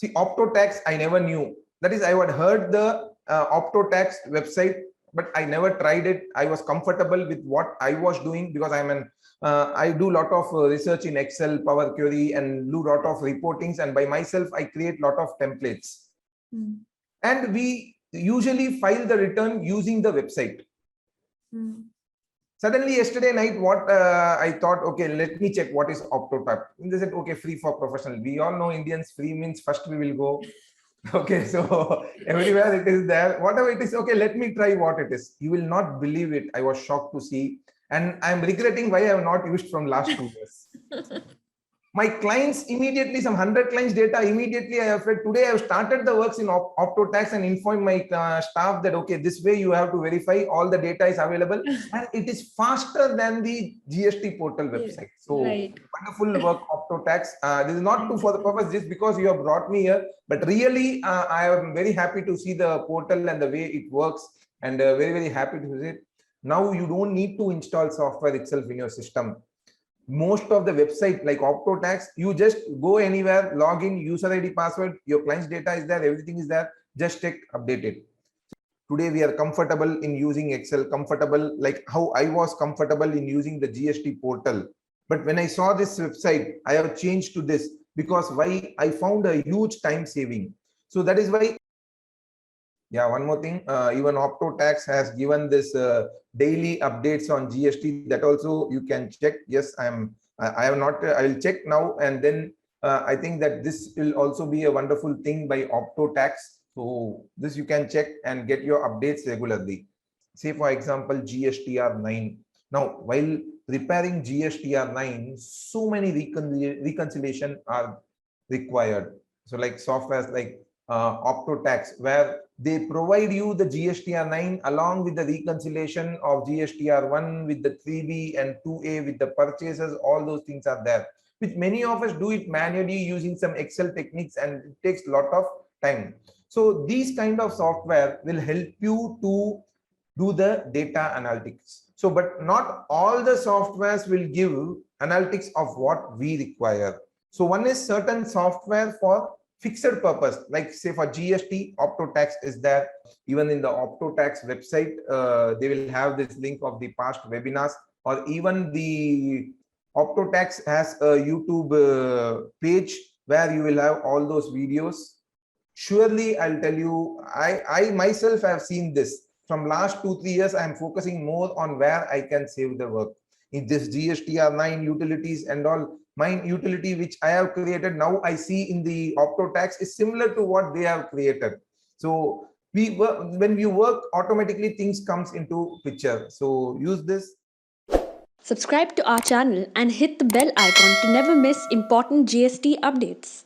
See, Optotax, I never knew. That is, I had heard the Optotax website, but I never tried it. I was comfortable with what I was doing because I do a lot of research in Excel, Power Query, and do a lot of reportings. And by myself, I create a lot of templates. And we usually file the return using the website. Suddenly yesterday night, what I thought, okay, let me check what is Optotax. They said, okay, free for professional. We all know Indians, free means first we will go. Okay, so everywhere it is there. Whatever it is, okay, let me try what it is. You will not believe it. I was shocked to see. And I'm regretting why I have not used from last 2 years. My clients immediately, some 100 clients data, immediately I have said, today I have started the works in Optotax and informed my staff that, okay, this way you have to verify all the data is available and it is faster than the GST portal website. So wonderful work, Optotax. This is not for the purpose just because you have brought me here, but really I am very happy to see the portal and the way it works and very, very happy to see it. Now you don't need to install software itself in your system. Most of the website like Optotax, you just go anywhere, log in, user ID, password, your client's data is there, everything is there, just check, update it. Today we are comfortable in using Excel, comfortable like how I was comfortable in using the GST portal. But when I saw this website, I have changed to this because why? I found a huge time saving. So that is why. Yeah, one more thing, even Optotax has given this daily updates on GST that also you can check. Yes, I have not, I will check now. And then I think that this will also be a wonderful thing by Optotax. So this you can check and get your updates regularly. Say for example, GSTR 9. Now, while preparing GSTR 9, so many reconciliation are required. So like softwares like Optotax, where they provide you the GSTR 9 along with the reconciliation of GSTR 1 with the 3B and 2A with the purchases, all those things are there, which many of us do it manually using some Excel techniques and it takes a lot of time. So these kind of software will help you to do the data analytics. So, but not all the softwares will give analytics of what we require. So one is certain software for fixed purpose, like say for GST, Optotax is there. Even in the Optotax website, they will have this link of the past webinars, or even the Optotax has a YouTube page where you will have all those videos. Surely, I'll tell you, I myself have seen this. From last 2-3 years, I am focusing more on where I can save the work. In this GSTR 9 utilities and all, my utility which I have created now, I see in the Optotax is similar to what they have created. So we work, when we work, automatically things comes into picture. So use this. Subscribe to our channel and hit the bell icon to never miss important GST updates.